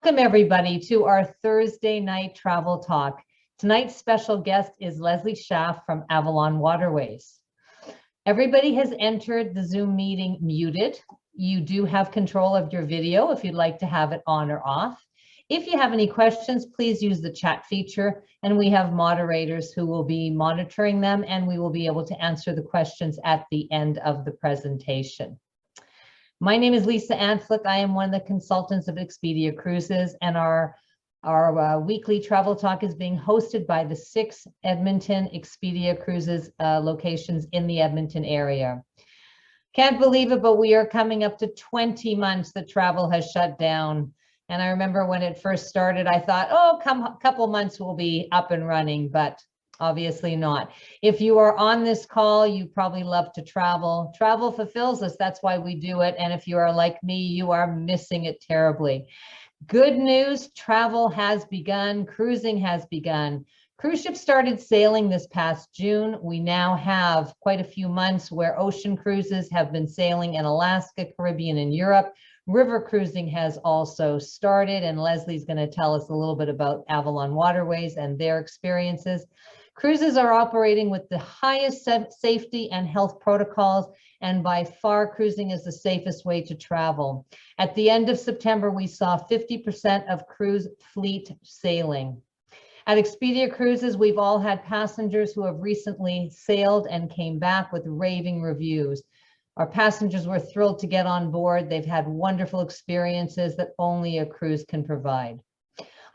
Welcome everybody to our Thursday night travel talk. Tonight's special guest is Leslie Schaff from Avalon Waterways. Everybody has entered the Zoom meeting muted. You do have control of your video if you'd like to have it on or off. If you have any questions, please use the chat feature, and we have moderators who will be monitoring them, and we will be able to answer the questions at the end of the presentation. My name is Lisa Antflick. I am one of the consultants of Expedia Cruises, and our weekly travel talk is being hosted by the 6 Edmonton Expedia Cruises locations in the Edmonton area. Can't believe it, but we are coming up to 20 months that travel has shut down. And I remember when it first started, I thought, oh, a couple months we'll be up and running, but obviously not. If you are on this call, you probably love to travel. Travel fulfills us. That's why we do it. And if you are like me, you are missing it terribly. Good news, travel has begun. Cruising has begun. Cruise ships started sailing this past June. We now have quite a few months where ocean cruises have been sailing in Alaska, Caribbean, and Europe. River cruising has also started, and Leslie's going to tell us a little bit about Avalon Waterways and their experiences. Cruises are operating with the highest safety and health protocols, and by far cruising is the safest way to travel. At the end of September, we saw 50% of cruise fleet sailing. At Expedia Cruises, we've all had passengers who have recently sailed and came back with raving reviews. Our passengers were thrilled to get on board. They've had wonderful experiences that only a cruise can provide.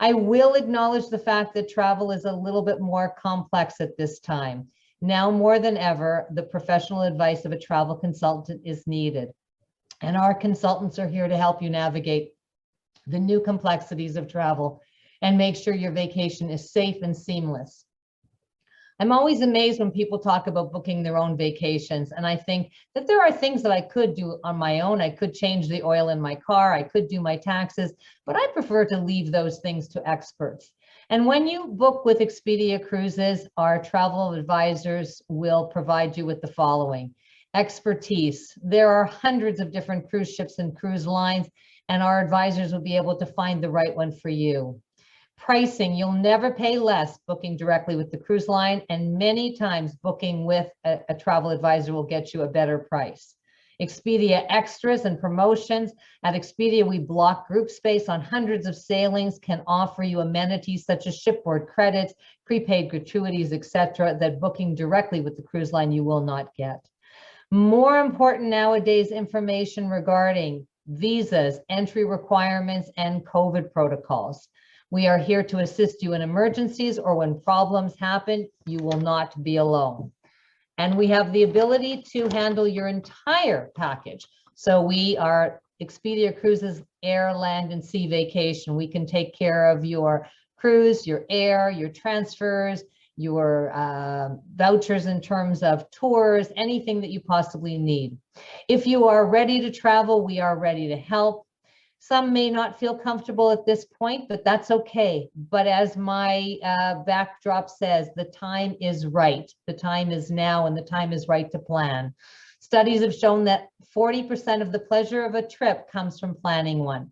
I will acknowledge the fact that travel is a little bit more complex at this time. Now more than ever, the professional advice of a travel consultant is needed. And our consultants are here to help you navigate the new complexities of travel and make sure your vacation is safe and seamless. I'm always amazed when people talk about booking their own vacations, and I think that there are things that I could do on my own. I could change the oil in my car, I could do my taxes, but I prefer to leave those things to experts. And when you book with Expedia Cruises, our travel advisors will provide you with the following: expertise. There are hundreds of different cruise ships and cruise lines, and our advisors will be able to find the right one for you. Pricing, you'll never pay less booking directly with the cruise line, and many times booking with a travel advisor will get you a better price. Expedia extras and promotions. At Expedia, we block group space on hundreds of sailings, can offer you amenities such as shipboard credits, prepaid gratuities, etc., that booking directly with the cruise line you will not get. More important nowadays, information regarding visas, entry requirements, and COVID protocols. We are here to assist you in emergencies or when problems happen. You will not be alone. And we have the ability to handle your entire package. So we are Expedia Cruises air, land, and sea vacation. We can take care of your cruise, your air, your transfers, your vouchers in terms of tours, anything that you possibly need. If you are ready to travel, we are ready to help. Some may not feel comfortable at this point, but that's okay. But as my backdrop says, the time is right. The time is now, and the time is right to plan. Studies have shown that 40% of the pleasure of a trip comes from planning one.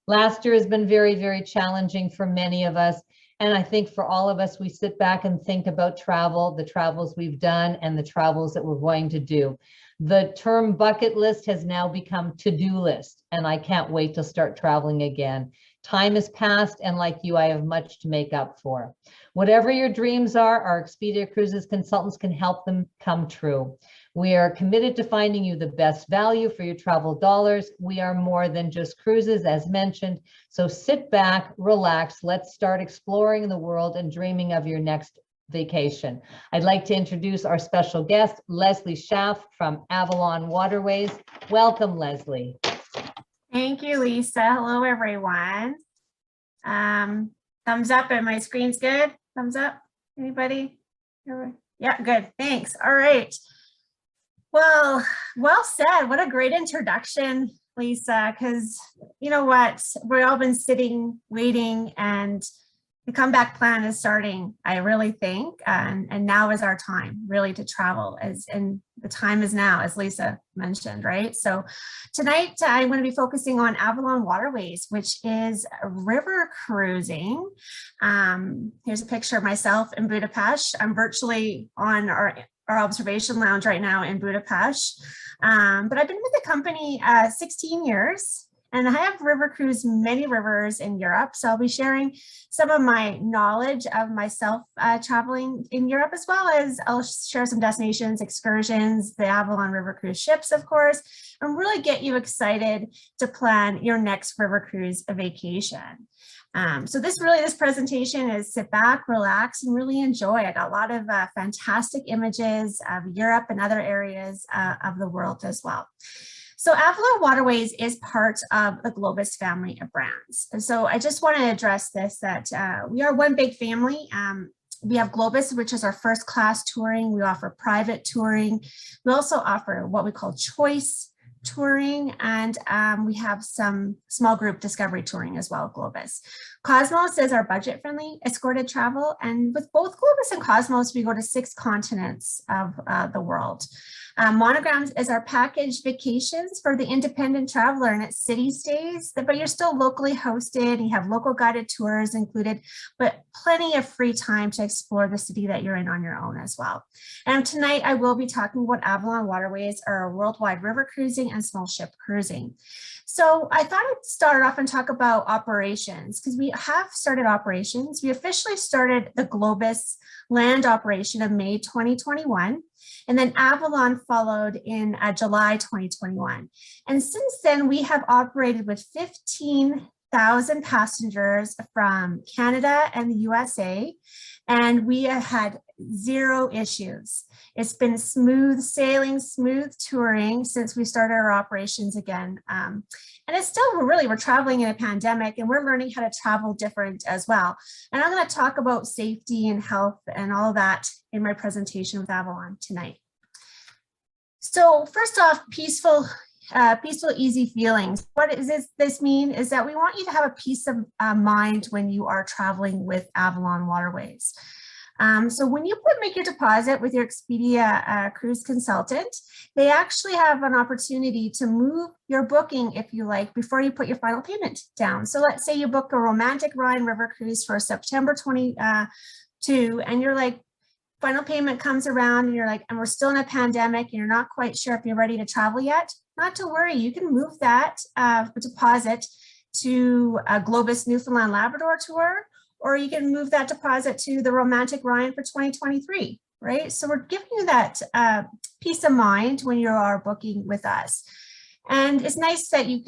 Last year has been very, very challenging for many of us. And I think for all of us, we sit back and think about travel, the travels we've done, and the travels that we're going to do. The term bucket list has now become to-do list, and I can't wait to start traveling again. Time has passed, and like you, I have much to make up for. Whatever your dreams are, our Expedia Cruises consultants can help them come true. We are committed to finding you the best value for your travel dollars. We are more than just cruises, as mentioned. So sit back, relax, let's start exploring the world and dreaming of your next vacation. I'd like to introduce our special guest, Leslie Schaff from Avalon Waterways. Welcome, Leslie. Thank you, Lisa. Hello, everyone. Thumbs up, and my screen's good. Thumbs up, anybody? Yeah, good, thanks. All right. Well said. What a great introduction, Lisa, because you know what? We've all been sitting, waiting, and the comeback plan is starting, I really think, and now is our time really to travel, and the time is now, as Lisa mentioned, right? So tonight I'm going to be focusing on Avalon Waterways, which is river cruising. Here's a picture of myself in Budapest. I'm virtually on our observation lounge right now in Budapest, but I've been with the company 16 years. And I have river cruised many rivers in Europe. So I'll be sharing some of my knowledge of myself traveling in Europe, as well as I'll share some destinations, excursions, the Avalon River Cruise ships, of course, and really get you excited to plan your next river cruise vacation. So this presentation is sit back, relax, and really enjoy. I got a lot of fantastic images of Europe and other areas of the world as well. So Avalon Waterways is part of the Globus family of brands. And so I just want to address this, that we are one big family. We have Globus, which is our first class touring. We offer private touring. We also offer what we call choice touring, and we have some small group discovery touring as well, Globus. Cosmos is our budget-friendly escorted travel, and with both Globus and Cosmos, we go to 6 continents of the world. Monograms is our package vacations for the independent traveler, and it's city stays, but you're still locally hosted. You have local guided tours included, but plenty of free time to explore the city that you're in on your own as well. And tonight I will be talking about Avalon Waterways, our worldwide river cruising and small ship cruising. So I thought I'd start off and talk about operations, because we have started operations. We officially started the Globus land operation of May 2021. And then Avalon followed in July 2021. And since then, we have operated with 15,000 passengers from Canada and the USA, and we have had 0 issues. It's been smooth sailing, smooth touring since we started our operations again. And it's still we're traveling in a pandemic, and we're learning how to travel different as well. And I'm going to talk about safety and health and all of that in my presentation with Avalon tonight. So first off, peaceful, easy feelings. What does this mean? Is that we want you to have a peace of mind when you are traveling with Avalon Waterways. So when you make your deposit with your Expedia cruise consultant, they actually have an opportunity to move your booking, if you like, before you put your final payment down. So let's say you book a romantic RHINE river cruise for September 22, and you're like, final payment comes around and you're like, and we're still in a pandemic and you're not quite sure if you're ready to travel yet. Not to worry, you can move that deposit to a Globus Newfoundland Labrador tour, or you can move that deposit to the romantic RHINE for 2023, right? So we're giving you that peace of mind when you are booking with us. And it's nice that we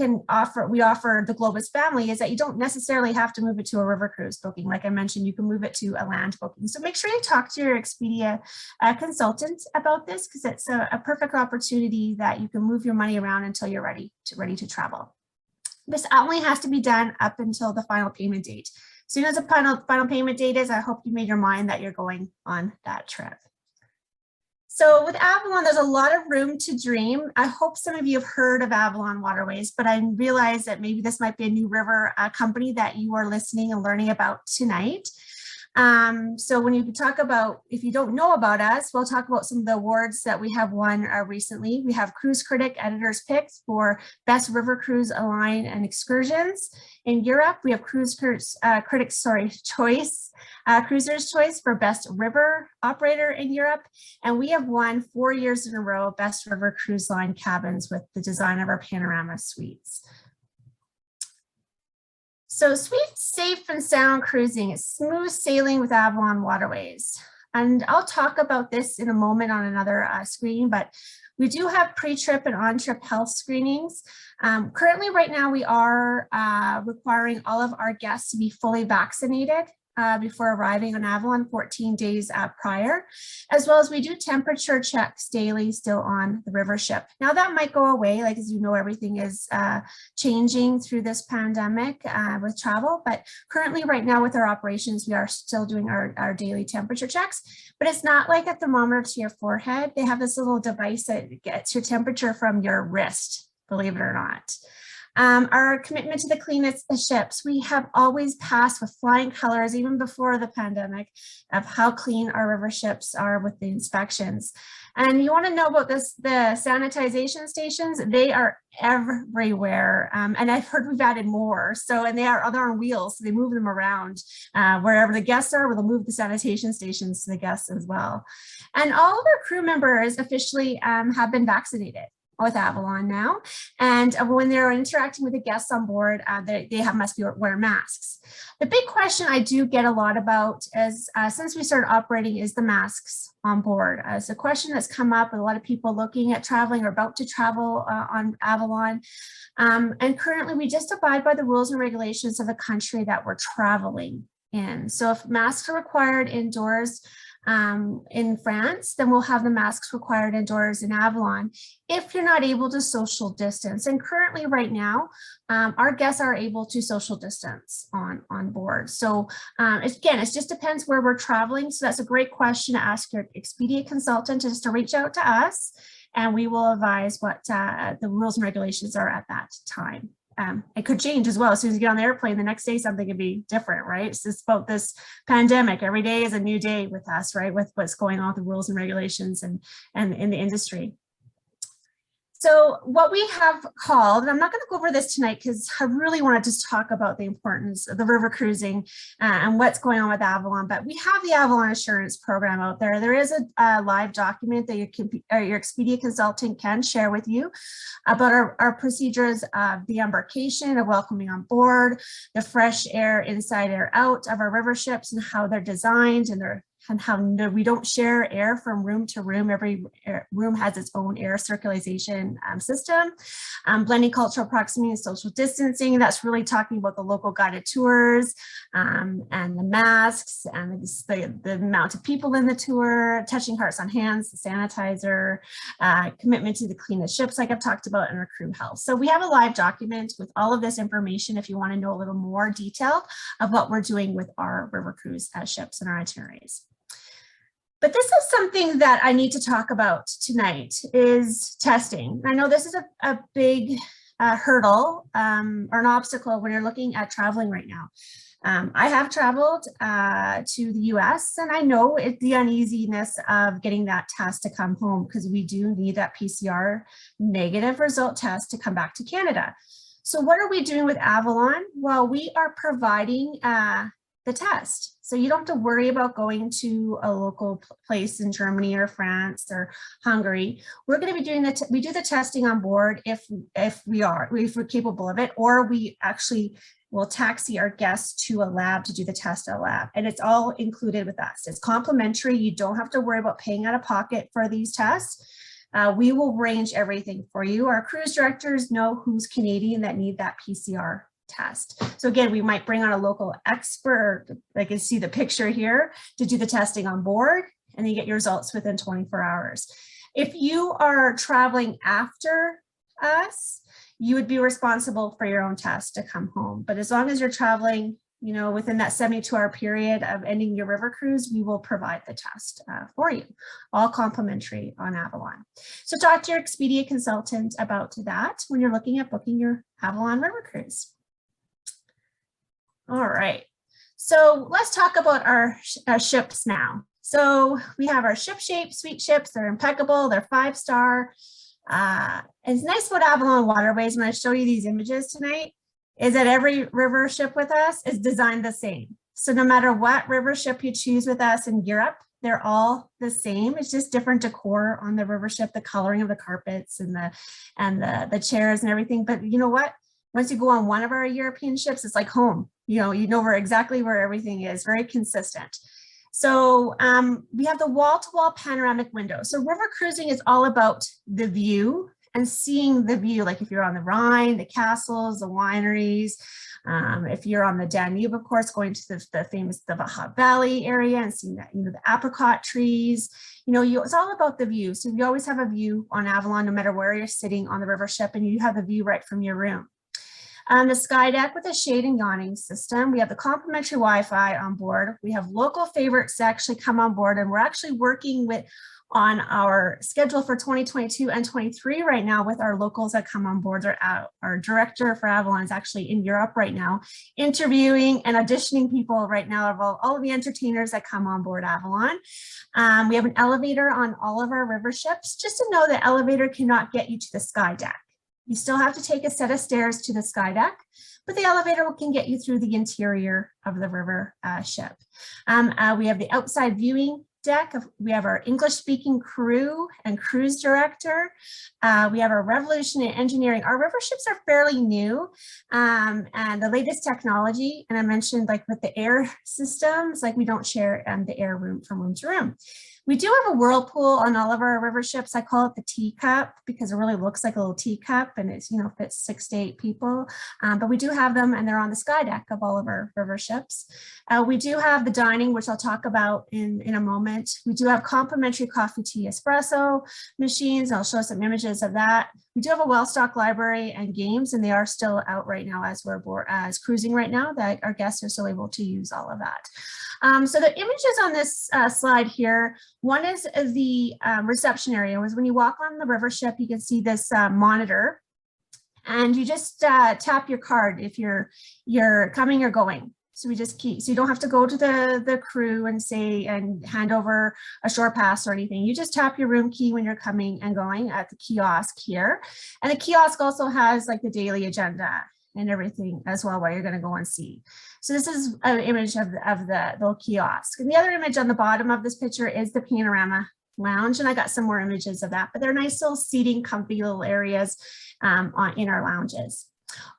offer the Globus family, is that you don't necessarily have to move it to a river cruise booking. Like I mentioned, you can move it to a land booking. So make sure you talk to your Expedia consultant about this, because it's a perfect opportunity that you can move your money around until you're ready to travel. This only has to be done up until the final payment date. As soon as the final payment date is, I hope you made your mind that you're going on that trip. So with Avalon, there's a lot of room to dream. I hope some of you have heard of Avalon Waterways, but I realize that maybe this might be a new river company that you are listening and learning about tonight. So when you talk about, if you don't know about us, we'll talk about some of the awards that we have won recently. We have Cruise Critic Editor's Picks for Best River Cruise Align and Excursions. In Europe, we have Critics' Choice, Cruiser's Choice for Best River Operator in Europe. And we have won 4 years in a row Best River Cruise Line Cabins with the design of our panorama suites. So sweet, safe, and sound cruising is smooth sailing with Avalon Waterways. And I'll talk about this in a moment on another screen, but we do have pre-trip and on-trip health screenings. Currently, right now, we are requiring all of our guests to be fully vaccinated before arriving on Avalon 14 days prior, as well as we do temperature checks daily still on the river ship. Now that might go away, like as you know, everything is changing through this pandemic with travel, but currently right now with our operations, we are still doing our daily temperature checks, but it's not like a thermometer to your forehead. They have this little device that gets your temperature from your wrist, believe it or not. Our commitment to the cleanest ships. We have always passed with flying colors, even before the pandemic, of how clean our river ships are with the inspections. And you want to know about this, the sanitization stations, they are everywhere. And I've heard we've added more. So, and they're on wheels, so they move them around wherever the guests are, they'll move the sanitation stations to the guests as well. And all of our crew members officially have been vaccinated with Avalon now. And when they're interacting with the guests on board, they must wear masks. The big question I do get a lot about is, since we started operating, is the masks on board. It's a question that's come up with a lot of people looking at traveling or about to travel on Avalon. And currently we just abide by the rules and regulations of the country that we're traveling in. So if masks are required indoors, in France, then we'll have the masks required indoors in Avalon if you're not able to social distance. And currently right now, our guests are able to social distance on board. So again, it just depends where we're traveling. So that's a great question to ask your Expedia consultant, just to reach out to us, and we will advise what the rules and regulations are at that time. It could change as well. As soon as you get on the airplane, the next day something could be different, right? It's just about this pandemic. Every day is a new day with us, right? With what's going on with the rules and regulations and in the industry. So what we have called, and I'm not going to go over this tonight because I really want to just talk about the importance of the river cruising and what's going on with Avalon, but we have the Avalon Assurance Program out there. There is a live document that your Expedia consultant can share with you about our procedures of the embarkation, of welcoming on board, the fresh air inside, air out of our river ships, and how they're designed, and how we don't share air from room to room. Every room has its own air circulation system. Blending cultural proximity and social distancing. That's really talking about the local guided tours and the masks and the amount of people in the tour, touching hearts on hands, the sanitizer, commitment to the cleanest ships like I've talked about, and our crew health. So we have a live document with all of this information if you want to know a little more detailed of what we're doing with our river cruise ships and our itineraries. But this is something that I need to talk about tonight, is testing. I know this is a big hurdle or an obstacle when you're looking at traveling right now. I have traveled to the US, and I know the uneasiness of getting that test to come home, because we do need that PCR negative result test to come back to Canada. So what are we doing with Avalon? Well, we are providing the test. So you don't have to worry about going to a local place in Germany or France or Hungary. We're going to be doing we do the testing on board if we're capable of it, or we actually will taxi our guests to a lab to do the test at a lab, and it's all included with us. It's complimentary. You don't have to worry about paying out of pocket for these tests. We will arrange everything for you. Our cruise directors know who's Canadian that need that PCR test. So again, we might bring on a local expert, like you see the picture here, to do the testing on board, and then you get your results within 24 hours. If you are traveling after us, you would be responsible for your own test to come home. But as long as you're traveling, you know, within that 72-hour period of ending your river cruise, we will provide the test for you, all complimentary on Avalon. So talk to your Expedia consultant about that when you're looking at booking your Avalon river cruise. All right, so let's talk about our ships now. So we have our ship shape, sweet ships. They're impeccable. They're 5-star. It's nice about Avalon Waterways, when I show you these images tonight, is that every river ship with us is designed the same. So no matter what river ship you choose with us in Europe, they're all the same. It's just different decor on the river ship, the coloring of the carpets and the chairs and everything. But you know what? Once you go on one of our European ships, it's like home. You know where exactly where everything is, very consistent. So we have the wall-to-wall panoramic window. So river cruising is all about the view and seeing the view, like if you're on the RHINE, the castles, the wineries, if you're on the Danube, of course, going to the famous Baja Valley area and seeing that, the apricot trees, it's all about the view. So you always have a view on Avalon, no matter where you're sitting on the river ship, and you have the view right from your room. The sky deck with a shade and yawning system. We have the complimentary Wi-Fi on board. We have local favorites that actually come on board, and we're actually working with on our schedule for 2022 and 23 right now with our locals that come on board. Our director for Avalon is actually in Europe right now, interviewing and auditioning people right now of all of the entertainers that come on board Avalon. We have an elevator on all of our river ships. Just to know, the elevator cannot get you to the sky deck. You still have to take a set of stairs to the sky deck, but the elevator can get you through the interior of the river ship. We have the outside viewing deck. We have our English speaking crew and cruise director. We have our revolutionary engineering. Our river ships are fairly new and the latest technology. And I mentioned, like with the air systems, like we don't share the air room from room to room. We do have a whirlpool on all of our river ships. I call it the teacup because it really looks like a little teacup, and it's, you know, fits 6 to 8 people. But we do have them, and they're on the sky deck of all of our river ships. We do have the dining, which I'll talk about in a moment. We do have complimentary coffee, tea, espresso machines. I'll show some images of that. We do have a well-stocked library and games, and they are still out right now as we're cruising right now, that our guests are still able to use all of that. So the images on this slide here, one is the reception area. Was when you walk on the river ship, you can see this monitor, and you just tap your card if you're coming or going. So we just keep, so you don't have to go to the crew and say and hand over a shore pass or anything. You just tap your room key when you're coming and going at the kiosk here. And the kiosk also has like the daily agenda and everything as well, where you're going to go and see. So this is an image of the little kiosk. And the other image on the bottom of this picture is the panorama lounge. And I got some more images of that, but they're nice little seating, comfy little areas in our lounges.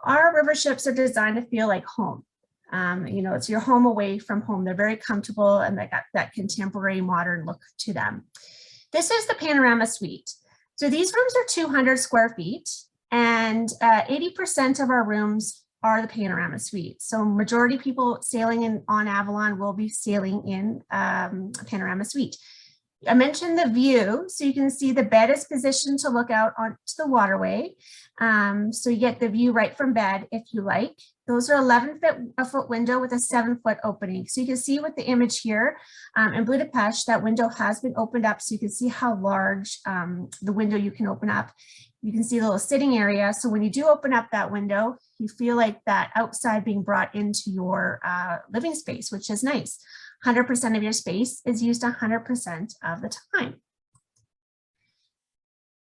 Our river ships are designed to feel like home. You know, it's your home away from home. They're very comfortable, and they got that contemporary modern look to them. This is the panorama suite. So these rooms are 200 square feet, and 80% of our rooms are the panorama suite. So majority people sailing on Avalon will be sailing in a panorama suite. I mentioned the view, so you can see the bed is positioned to look out onto the waterway. So you get the view right from bed if you like. Those are 11-foot window with a 7-foot opening. So you can see with the image here in Budapest, that window has been opened up, so you can see how large the window you can open up. You can see the little sitting area. So when you do open up that window, you feel like that outside being brought into your living space, which is nice. 100% of your space is used 100% of the time.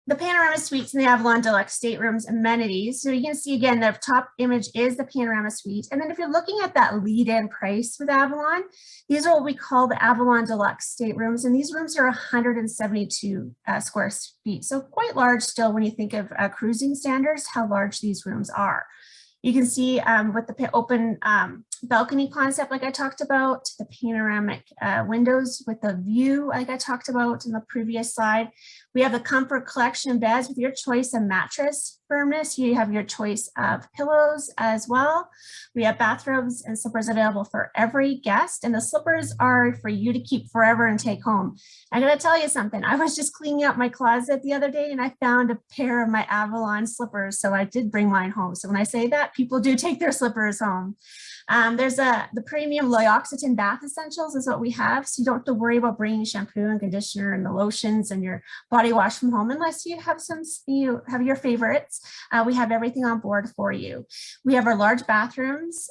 The panorama suites in the Avalon Deluxe staterooms amenities. So you can see again, the top image is the panorama suite. And then if you're looking at that lead-in price with Avalon, these are what we call the Avalon Deluxe staterooms. And these rooms are 172 square feet. So quite large still when you think of cruising standards, how large these rooms are. You can see with the open balcony concept, like I talked about, the panoramic windows with the view, like I talked about in the previous slide. We have the comfort collection beds with your choice of mattress firmness. You have your choice of pillows as well. We have bathrobes and slippers available for every guest, and the slippers are for you to keep forever and take home. I gotta tell you something. I was just cleaning out my closet the other day and I found a pair of my Avalon slippers, so I did bring mine home. So when I say that, people do take their slippers home. There's the premium L'Occitane bath essentials is what we have. So you don't have to worry about bringing shampoo and conditioner and the lotions and your body wash from home unless you have have your favorites. We have everything on board for you. We have our large bathrooms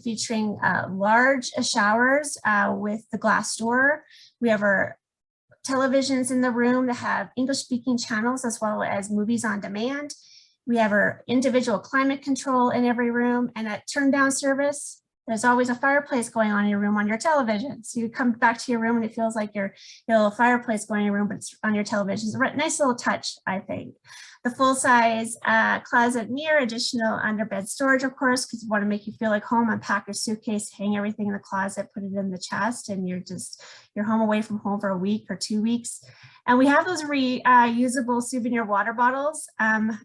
featuring large showers with the glass door. We have our televisions in the room that have English speaking channels as well as movies on demand. We have our individual climate control in every room, and at turn down service, there's always a fireplace going on in your room on your television. So you come back to your room and it feels like your little fireplace going in your room, but it's on your television. It's a nice little touch, I think. The full-size closet mirror, additional underbed storage, of course, because you want to make you feel like home. Unpack your suitcase, hang everything in the closet, put it in the chest, and you're home away from home for a week or 2 weeks. And we have those reusable souvenir water bottles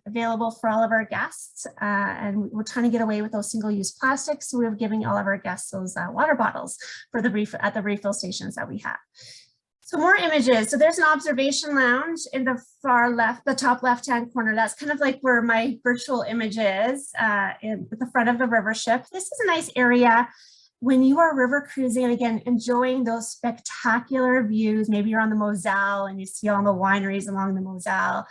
available for all of our guests. And we're trying to get away with those single-use plastics. So we're giving all of our guests those water bottles for at the refill stations that we have. So more images. So there's an observation lounge in the far left, the top left-hand corner. That's kind of like where my virtual image is at the front of the river ship. This is a nice area when you are river cruising, and again, enjoying those spectacular views, maybe you're on the Moselle and you see all the wineries along the Moselle,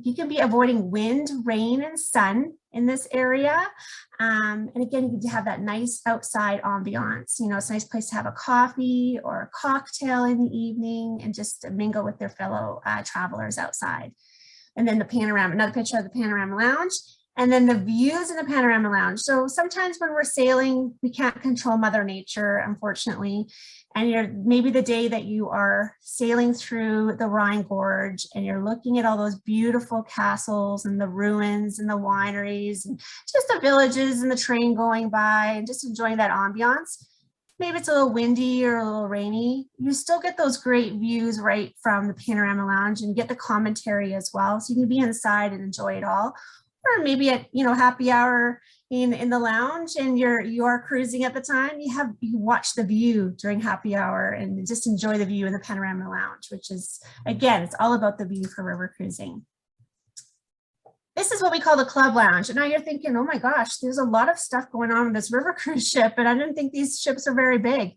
you can be avoiding wind, rain, and sun in this area. And again, you can have that nice outside ambiance. You know, it's a nice place to have a coffee or a cocktail in the evening and just mingle with their fellow travelers outside. And then the panorama, another picture of the panorama lounge. And then the views in the panorama lounge. So sometimes when we're sailing, we can't control Mother Nature, unfortunately. And maybe the day that you are sailing through the Rhine Gorge and you're looking at all those beautiful castles and the ruins and the wineries and just the villages and the train going by and just enjoying that ambiance. Maybe it's a little windy or a little rainy. You still get those great views right from the panorama lounge and get the commentary as well. So you can be inside and enjoy it all. Or maybe at, you know, happy hour in the lounge and you are cruising at the time, you watch the view during happy hour and just enjoy the view in the panorama lounge, which is, again, it's all about the view for river cruising. This is what we call the club lounge. And now you're thinking, oh my gosh, there's a lot of stuff going on with this river cruise ship, and I didn't think these ships are very big.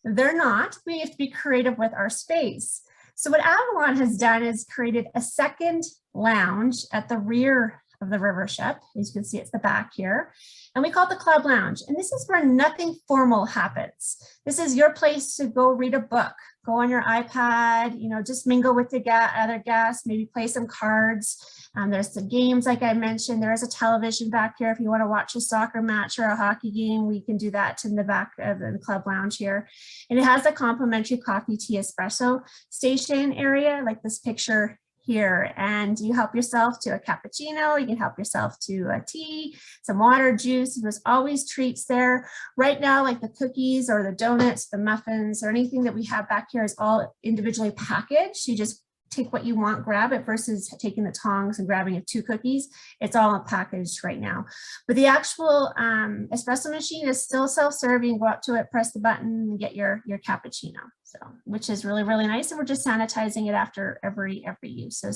They're not. We have to be creative with our space. So what Avalon has done is created a second lounge at the rear of the river ship. As you can see, it's the back here. And we call it the club lounge. And this is where nothing formal happens. This is your place to go read a book, go on your iPad, you know, just mingle with the other guests, maybe play some cards. There's some games, like I mentioned. There is a television back here. If you want to watch a soccer match or a hockey game, we can do that in the back of the club lounge here. And it has a complimentary coffee, tea, espresso station area, like this picture here, and you help yourself to a cappuccino, you can help yourself to a tea, some water, juice. There's always treats there. Right now, like the cookies or the donuts, the muffins, or anything that we have back here is all individually packaged. You just take what you want, grab it, versus taking the tongs and grabbing 2 cookies. It's all packaged right now. But the actual espresso machine is still self-serve. You can go up to it, press the button, and get your cappuccino. So, which is really, really nice. And we're just sanitizing it after every use. So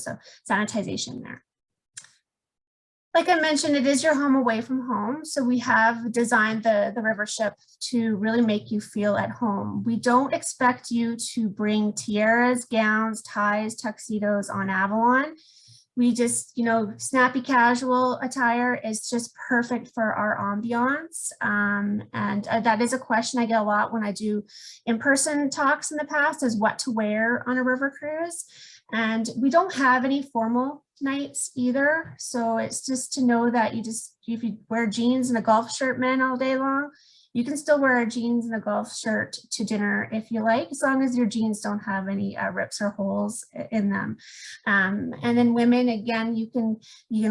sanitization there. Like I mentioned, it is your home away from home. So we have designed the river ship to really make you feel at home. We don't expect you to bring tiaras, gowns, ties, tuxedos on Avalon. We just, you know, snappy casual attire is just perfect for our ambiance. And that is a question I get a lot when I do in-person talks in the past, is what to wear on a river cruise. And we don't have any formal nights either. So it's just to know that if you wear jeans and a golf shirt, men, all day long, you can still wear jeans and a golf shirt to dinner if you like, as long as your jeans don't have any rips or holes in them. And then women, again, you can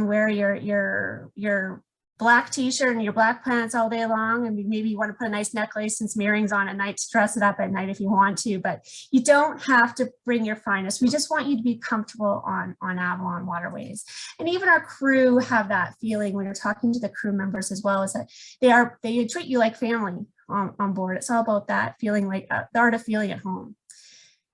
wear your black t-shirt and your black pants all day long, and maybe you want to put a nice necklace and some earrings on at night to dress it up at night if you want to, but you don't have to bring your finest. We just want you to be comfortable on Avalon Waterways. And even our crew have that feeling when you're talking to the crew members as well, is that they treat you like family on board. It's all about that feeling, like the art of feeling at home.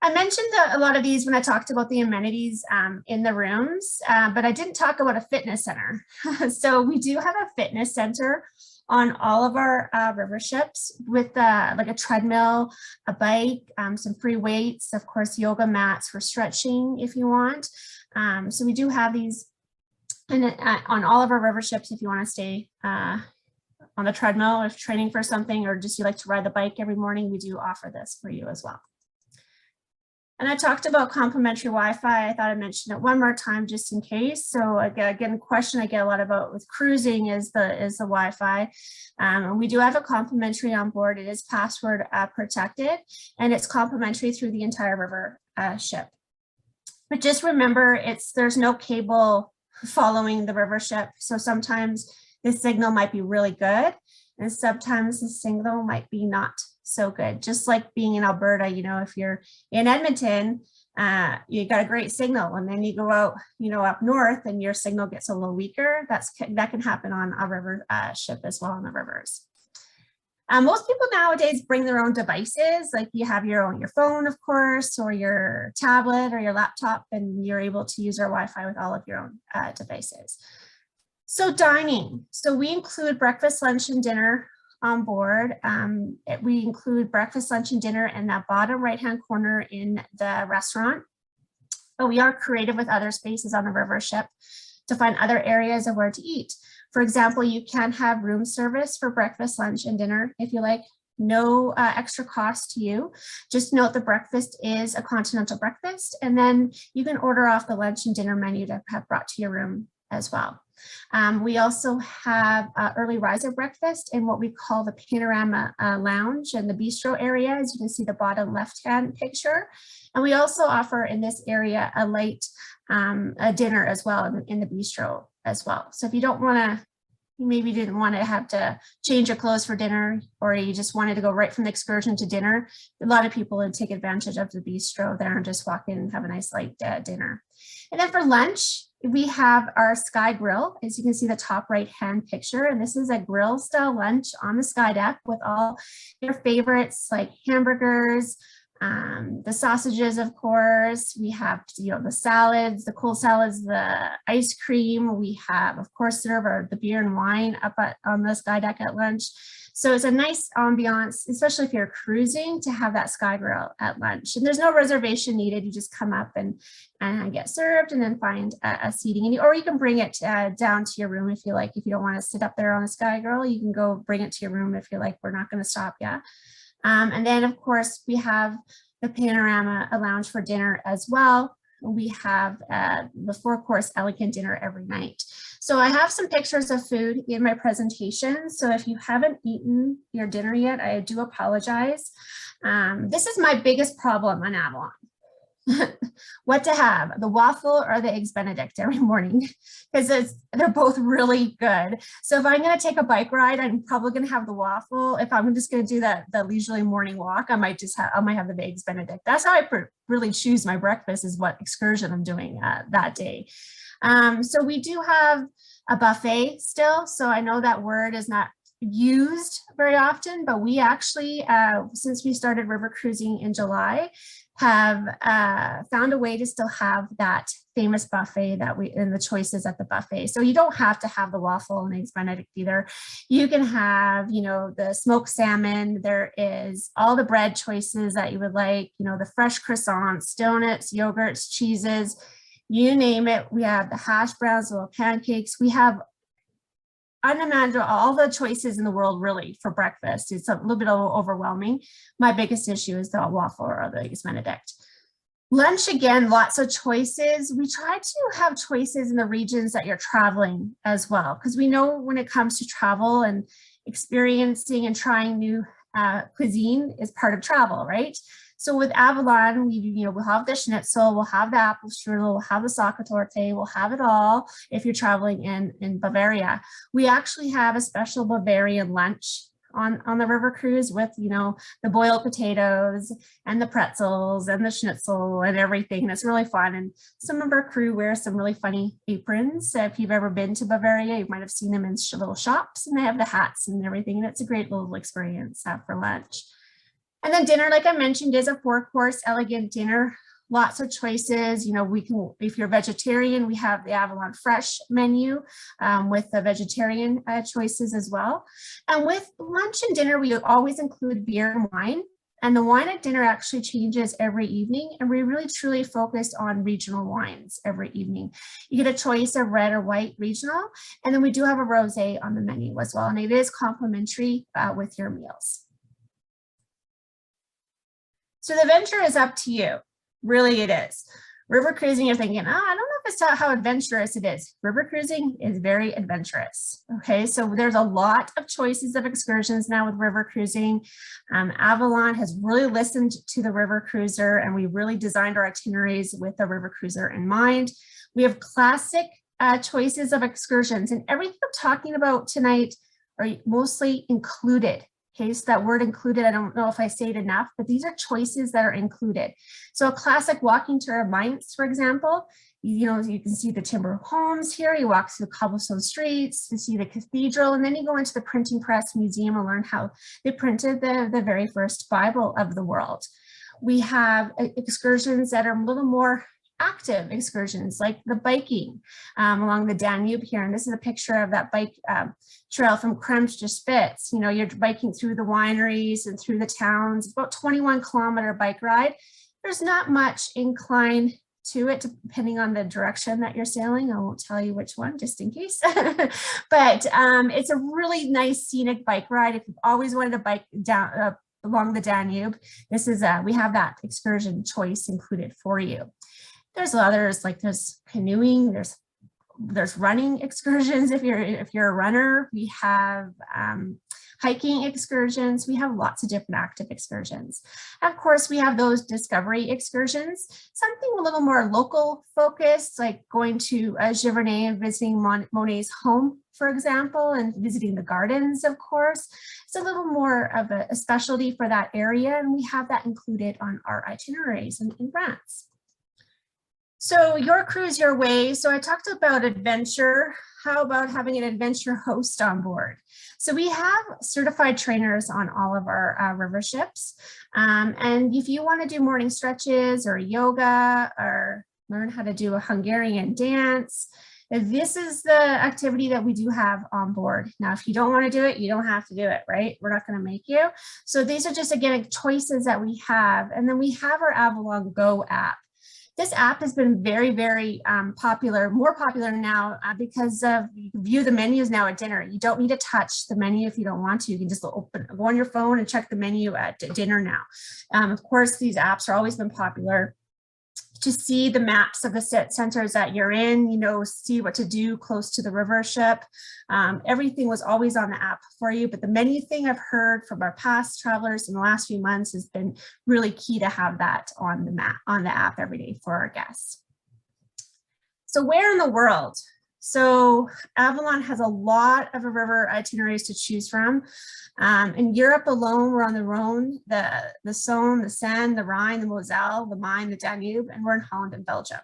I mentioned a lot of these when I talked about the amenities in the rooms, but I didn't talk about a fitness center. So we do have a fitness center on all of our river ships with like a treadmill, a bike, some free weights, of course, yoga mats for stretching if you want. So we do have these on all of our river ships. If you want to stay on the treadmill or training for something, or just you like to ride the bike every morning, we do offer this for you as well. And I talked about complimentary Wi-Fi. I thought I'd mention it one more time just in case. So again, a question I get a lot about with cruising is the Wi-Fi. And we do have a complimentary on board. It is password protected, and it's complimentary through the entire river ship. But just remember, there's no cable following the river ship. So sometimes the signal might be really good, and sometimes the signal might be not so good. Just like being in Alberta, you know, if you're in Edmonton, you got a great signal, and then you go out, you know, up north and your signal gets a little weaker. That can happen on a river ship as well on the rivers. Most people nowadays bring their own devices, like you have your phone, of course, or your tablet or your laptop, and you're able to use our Wi-Fi with all of your own devices. So dining. So we include breakfast, lunch, and dinner on board. We include breakfast, lunch, and dinner in that bottom right-hand corner in the restaurant. But we are creative with other spaces on the river ship to find other areas of where to eat. For example, you can have room service for breakfast, lunch, and dinner if you like. No extra cost to you. Just note the breakfast is a continental breakfast, and then you can order off the lunch and dinner menu to have brought to your room as well. We also have early riser breakfast in what we call the Panorama Lounge and the bistro area, as you can see the bottom left-hand picture. And we also offer in this area a late a dinner as well in the bistro as well. So if you don't want to, you maybe didn't want to have to change your clothes for dinner, or you just wanted to go right from the excursion to dinner, a lot of people would take advantage of the bistro there and just walk in and have a nice light dinner. And then for lunch, we have our Sky Grill, as you can see the top right-hand picture, and this is a grill style lunch on the Sky Deck with all your favorites like hamburgers, the sausages, of course. We have, the salads, the cold salads, the ice cream. We have, of course, serve the beer and wine up on the Sky Deck at lunch. So it's a nice ambiance, especially if you're cruising, to have that Sky Grill at lunch. And there's no reservation needed. You just come up and get served and then find a seating. Or you can bring it down to your room if you like. If you don't want to sit up there on the Sky Grill, you can go bring it to your room if you're like, we're not going to stop yet. And then, of course, we have the Panorama Lounge for dinner as well. We have the 4-course elegant dinner every night. So I have some pictures of food in my presentation. So if you haven't eaten your dinner yet, I do apologize. This is my biggest problem on Avalon. What to have, the waffle or the eggs Benedict every morning, because they're both really good. So if I'm going to take a bike ride, I'm probably going to have the waffle. If I'm just going to do the leisurely morning walk, I might have the eggs Benedict. That's how I really choose my breakfast, is what excursion I'm doing that day. So we do have a buffet still. So I know that word is not used very often, but we actually, since we started river cruising in July, have found a way to still have that famous buffet and the choices at the buffet. So you don't have to have the waffle and eggs Benedict either. You can have, the smoked salmon. There is all the bread choices that you would like, the fresh croissants, donuts, yogurts, cheeses, you name it. We have the hash browns, little pancakes. We have unimaginable, all the choices in the world really for breakfast. It's a little bit overwhelming. My biggest issue is the waffle or the eggs Benedict. Lunch, again, lots of choices. We try to have choices in the regions that you're traveling as well, because we know when it comes to travel and experiencing and trying new cuisine is part of travel, right? So with Avalon, we'll have the schnitzel, we'll have the apple strudel, we'll have the Sockertorte, we'll have it all if you're traveling in Bavaria. We actually have a special Bavarian lunch on the river cruise with, the boiled potatoes and the pretzels and the schnitzel and everything. And it's really fun. And some of our crew wear some really funny aprons. So if you've ever been to Bavaria, you might have seen them in little shops, and they have the hats and everything. And it's a great little experience for lunch. And then dinner, like I mentioned, is a 4-course elegant dinner. Lots of choices. We can, if you're vegetarian, we have the Avalon Fresh menu with the vegetarian choices as well. And with lunch and dinner, we always include beer and wine. And the wine at dinner actually changes every evening. And we really truly focus on regional wines every evening. You get a choice of red or white regional. And then we do have a rosé on the menu as well. And it is complimentary with your meals. So the venture is up to you. Really, it is. River cruising, you're thinking, I don't know if it's how adventurous it is. River cruising is very adventurous. Okay, so there's a lot of choices of excursions now with river cruising. Avalon has really listened to the river cruiser, and we really designed our itineraries with the river cruiser in mind. We have classic choices of excursions, and everything I'm talking about tonight are mostly included. Okay, so that word included, I don't know if I say it enough, but these are choices that are included. So a classic walking tour of Mainz, for example, you can see the timber homes here, you walk through the cobblestone streets to see the cathedral, and then you go into the printing press museum and learn how they printed the very first Bible of the world. We have excursions that are a little more active excursions like the biking along the Danube here. And this is a picture of that bike trail from Krems to Spitz. You know, you're biking through the wineries and through the towns. It's about 21-kilometer bike ride. There's not much incline to it depending on the direction that you're sailing. I won't tell you which one just in case. But it's a really nice scenic bike ride. If you've always wanted to bike down along the Danube, this is we have that excursion choice included for you. There's others, like there's canoeing, there's running excursions if you're a runner. We have hiking excursions. We have lots of different active excursions. Of course, we have those discovery excursions, something a little more local focused, like going to Giverny and visiting Monet's home, for example, and visiting the gardens, of course. It's a little more of a specialty for that area, and we have that included on our itineraries in France. So your cruise, your way. So I talked about adventure. How about having an adventure host on board? So we have certified trainers on all of our river ships. And if you want to do morning stretches or yoga or learn how to do a Hungarian dance, this is the activity that we do have on board. Now, if you don't want to do it, you don't have to do it, right? We're not going to make you. So these are just, again, choices that we have. And then we have our Avalon Go app. This app has been very, very popular, more popular now because you can view the menus now at dinner. You don't need to touch the menu if you don't want to. You can just go on your phone and check the menu at dinner now. Of course, these apps are always been popular to see the maps of the centers that you're in, you know, see what to do close to the river ship. Everything was always on the app for you, but the menu thing I've heard from our past travelers in the last few months has been really key to have that on the map, on the app every day for our guests. So where in the world? So Avalon has a lot of river itineraries to choose from. In Europe alone, we're on the Rhone, the Saône, the Seine, the Rhine, the Moselle, the Main, the Danube, and we're in Holland and Belgium.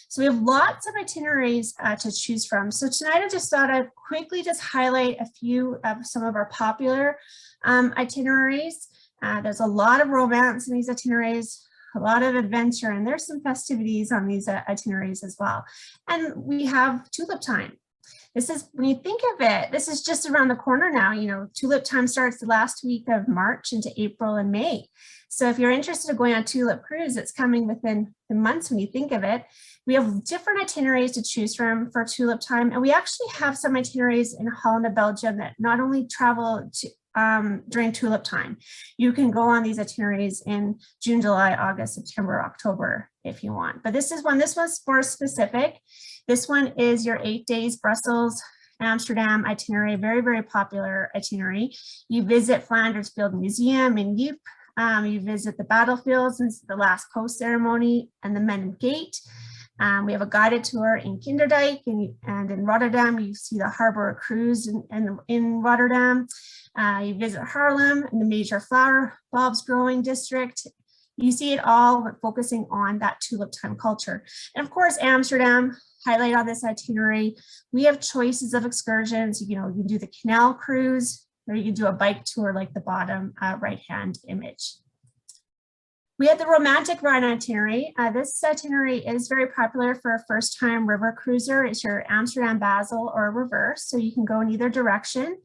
So we have lots of itineraries to choose from. So tonight I just thought I'd quickly just highlight a few of some of our popular itineraries. There's a lot of romance in these itineraries, a lot of adventure, and there's some festivities on these itineraries as well. And we have tulip time. This is, when you think of it, this is just around the corner now. You know, tulip time starts the last week of March into April and May. So if you're interested in going on tulip cruise, it's coming within the months when you think of it. We have different itineraries to choose from for tulip time. And we actually have some itineraries in Holland and Belgium that not only travel to during tulip time. You can go on these itineraries in June, July, August, September, October, if you want. But this one's more specific. This one is your 8 days Brussels, Amsterdam itinerary, very, very popular itinerary. You visit Flanders Field Museum in Ypres. You visit the battlefields and the last post ceremony and the Menin Gate. We have a guided tour in Kinderdijk and in Rotterdam. You see the harbor cruise in Rotterdam. You visit Haarlem and the major flower bulbs growing district. You see it all focusing on that tulip time culture. And of course, Amsterdam, highlight on this itinerary. We have choices of excursions. You know, you can do the canal cruise, or you can do a bike tour like the bottom right-hand image. We have the romantic RHINE itinerary. This itinerary is very popular for a first-time river cruiser. It's your Amsterdam, Basel, or reverse, so you can go in either direction.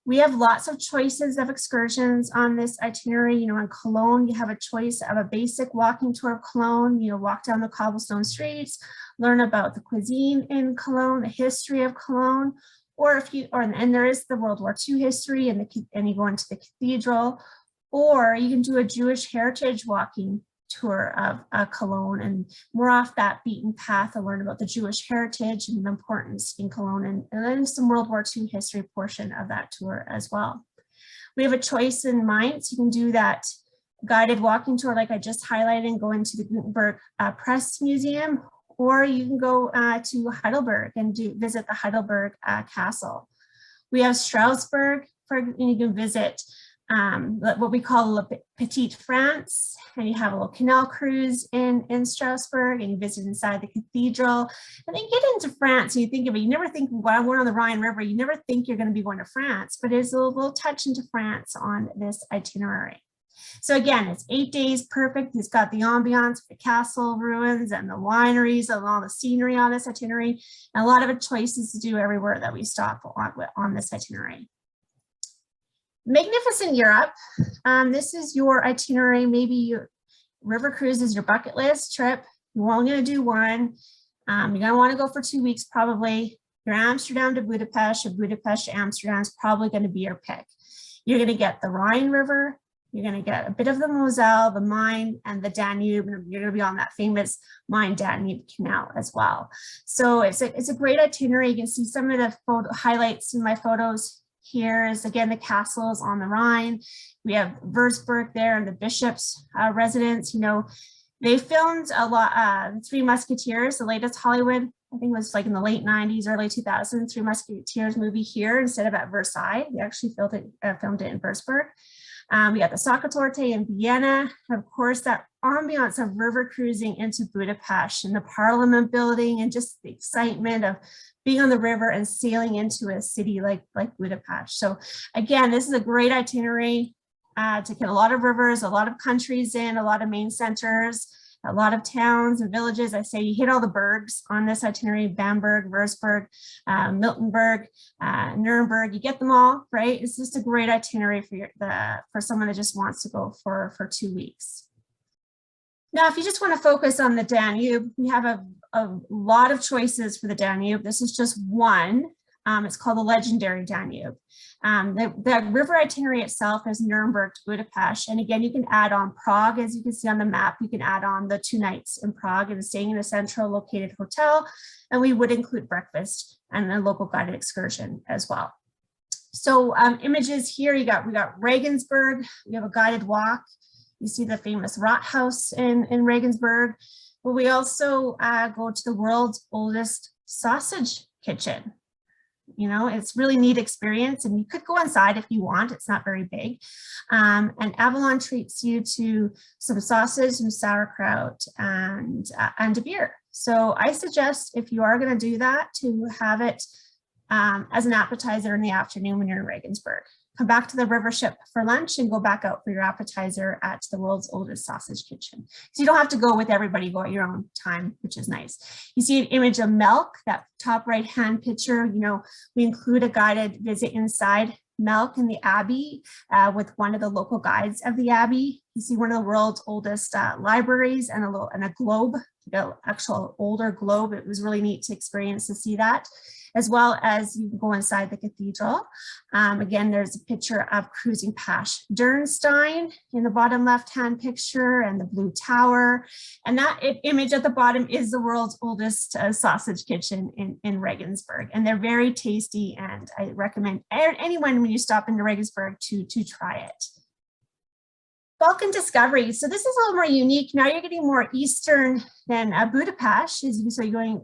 We have lots of choices of excursions on this itinerary. You know, in Cologne, you have a choice of a basic walking tour of Cologne. You know, walk down the cobblestone streets, learn about the cuisine in Cologne, the history of Cologne, and there is the World War II history, and you go into the cathedral. Or you can do a Jewish heritage walking tour of Cologne and more off that beaten path and learn about the Jewish heritage and the importance in Cologne, and then some World War II history portion of that tour as well. We have a choice in Mainz. You can do that guided walking tour like I just highlighted and go into the Gutenberg Press Museum, or you can go to Heidelberg and visit the Heidelberg Castle. We have Strasbourg, and you can visit what we call Le Petit France, and you have a little canal cruise in Strasbourg, and you visit inside the cathedral. And then you get into France, and you think of it, you never think, well, I'm going on the Rhine River, you never think you're going to be going to France, but there's a little touch into France on this itinerary. So again, it's 8 days, perfect. It's got the ambiance, the castle ruins and the wineries and all the scenery on this itinerary, and a lot of choices to do everywhere that we stop on this itinerary. Magnificent Europe. This is your itinerary. Maybe your river cruise is your bucket list trip. You're only going to do one. You're going to want to go for 2 weeks probably. Your Amsterdam to Budapest or Budapest to Amsterdam is probably going to be your pick. You're going to get the Rhine River. You're going to get a bit of the Moselle, the Main, and the Danube. And you're going to be on that famous Main-Danube Canal as well. So it's a great itinerary. You can see some of the photo highlights in my photos. Here is again the castles on the Rhine. We have Würzburg there and the bishop's residence. You know, they filmed a lot, Three Musketeers, the latest Hollywood, I think it was like in the late 90s, early 2000s, Three Musketeers movie here instead of at Versailles. They actually filmed it in Würzburg. We got the Sockertorte in Vienna. Of course, that ambiance of river cruising into Budapest and the Parliament building and just the excitement of being on the river and sailing into a city like Budapest. So again, this is a great itinerary to get a lot of rivers, a lot of countries in, a lot of main centers, a lot of towns and villages. I say you hit all the burgs on this itinerary: Bamberg, Würzburg, Miltenberg, Nuremberg. You get them all, right? It's just a great itinerary for someone that just wants to go for 2 weeks. Now, if you just want to focus on the Danube, we have a lot of choices for the Danube. This is just one. It's called the legendary Danube. The river itinerary itself is Nuremberg to Budapest. And again, you can add on Prague, as you can see on the map. You can add on the 2 nights in Prague and staying in a central located hotel. And we would include breakfast and a local guided excursion as well. So images here, we got Regensburg. We have a guided walk. You see the famous Rathaus in Regensburg. But we also go to the world's oldest sausage kitchen. You know, it's really neat experience, and you could go inside if you want. It's not very big. And Avalon treats you to some sausage, some sauerkraut, and a beer. So I suggest, if you are going to do that, to have it as an appetizer in the afternoon when you're in Regensburg. Come back to the river ship for lunch and go back out for your appetizer at the world's oldest sausage kitchen. So you don't have to go with everybody, go at your own time, which is nice. You see an image of Melk, that top right-hand picture. You know, we include a guided visit inside Melk in the Abbey with one of the local guides of the Abbey. You see one of the world's oldest libraries and a globe, the actual older globe. It was really neat to experience to see that, as well as you can go inside the cathedral. Again, there's a picture of cruising past Dürnstein in the bottom left-hand picture and the blue tower. And that image at the bottom is the world's oldest sausage kitchen in Regensburg. And they're very tasty, and I recommend anyone when you stop into Regensburg to try it. Balkan discovery. So this is a little more unique. Now you're getting more eastern than Budapest. So you're going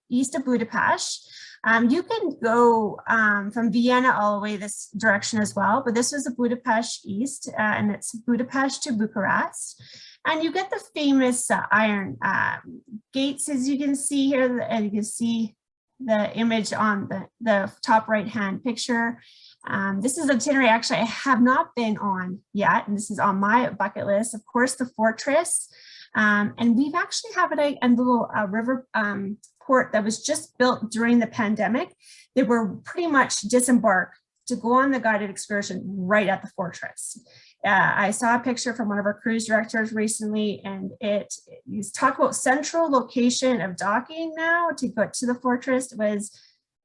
east of Budapest. You can go from Vienna all the way this direction as well, but this was a Budapest east, and it's Budapest to Bucharest. And you get the famous iron gates, as you can see here, and you can see the image on the top right-hand picture. This is an itinerary actually I have not been on yet, and this is on my bucket list. Of course, the fortress, and we've actually have a little river port that was just built during the pandemic. They were pretty much disembarked to go on the guided excursion right at the fortress. I saw a picture from one of our cruise directors recently, and you talk about central location of docking now to go to the fortress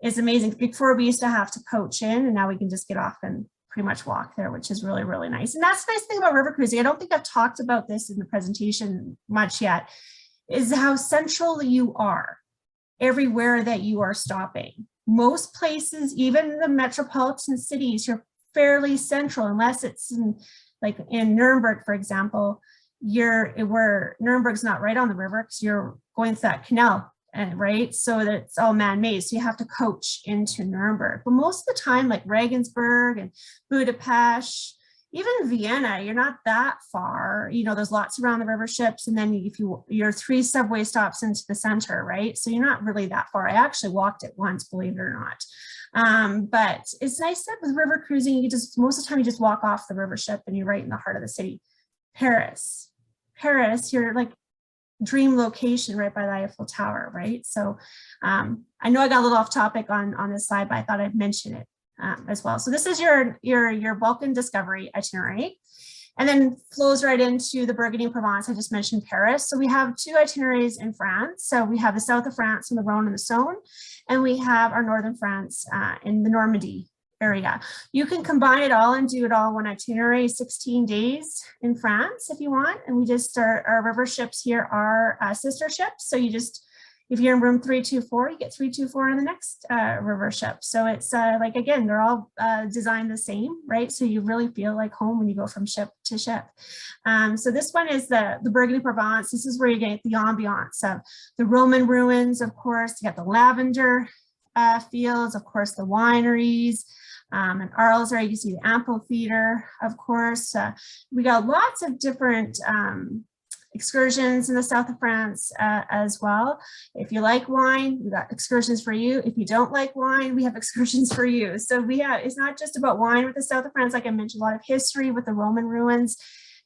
is amazing. Before we used to have to coach in, and now we can just get off and pretty much walk there, which is really, really nice. And that's the nice thing about river cruising. I don't think I've talked about this in the presentation much yet, is how central you are everywhere that you are stopping. Most places, even the metropolitan cities, you're fairly central, unless it's in Nuremberg, for example, where Nuremberg's not right on the river because you're going through that canal, right? So that it's all man-made. So you have to coach into Nuremberg. But most of the time, like Regensburg and Budapest, even Vienna, you're not that far. You know, there's lots around the river ships, and then you're 3 subway stops into the center, right? So you're not really that far. I actually walked it once, believe it or not. But it's nice that with river cruising, most of the time you just walk off the river ship and you're right in the heart of the city. Paris. Paris, your like dream location right by the Eiffel Tower, right? So I know I got a little off topic on this slide, but I thought I'd mention it as well. So this is your Balkan discovery itinerary, and then flows right into the Burgundy and Provence. I just mentioned Paris. So we have 2 itineraries in France. So we have the south of France in the Rhone and the Saône, and we have our northern France in the Normandy area. You can combine it all and do it all in one itinerary, 16 days in France if you want. And we just our river ships here are sister ships. So you just, if you're in room 324, you get 324 in the next river ship. So it's like, again, they're all designed the same, right? So you really feel like home when you go from ship to ship. So this one is the Burgundy Provence. This is where you get the ambiance of the Roman ruins, of course. You got the lavender fields, of course, the wineries. And Arles, you can see the amphitheater, of course. We got lots of different excursions in the south of France as well. If you like wine, we got excursions for you. If you don't like wine, we have excursions for you. So we have, it's not just about wine with the south of France, like I mentioned, a lot of history with the Roman ruins.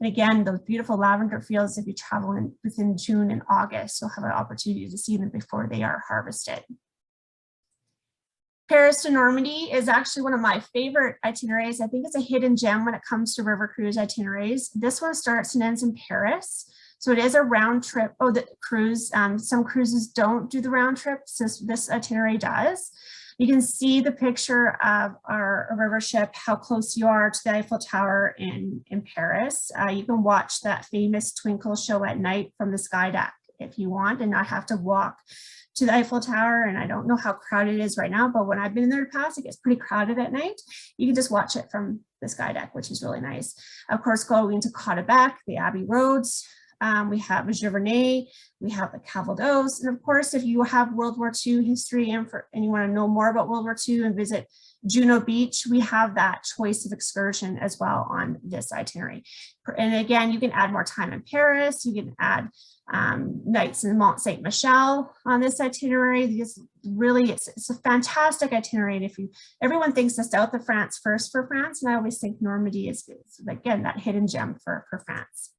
And again, those beautiful lavender fields, if you travel within June and August, you'll have an opportunity to see them before they are harvested. Paris to Normandy is actually one of my favorite itineraries. I think it's a hidden gem when it comes to river cruise itineraries. This one starts and ends in Paris. So it is a round trip. Oh, the cruise, some cruises don't do the round trip. So this itinerary does. You can see the picture of our river ship, how close you are to the Eiffel Tower in Paris. You can watch that famous twinkle show at night from the sky deck if you want and not have to walk to the Eiffel Tower. And I don't know how crowded it is right now, but when I've been in there to pass, it gets pretty crowded at night. You can just watch it from the sky deck, which is really nice. Of course, going to Caudebec, the Abbey Roads, we have Giverny, we have the Calvados. And of course, if you have World War II history and you want to know more about World War II and visit Juno Beach, we have that choice of excursion as well on this itinerary. And again, you can add more time in Paris, you can add nights in Mont Saint Michel on this itinerary. This really, it's a fantastic itinerary. And if everyone thinks the south of France first for France, and I always think Normandy is again that hidden gem for France.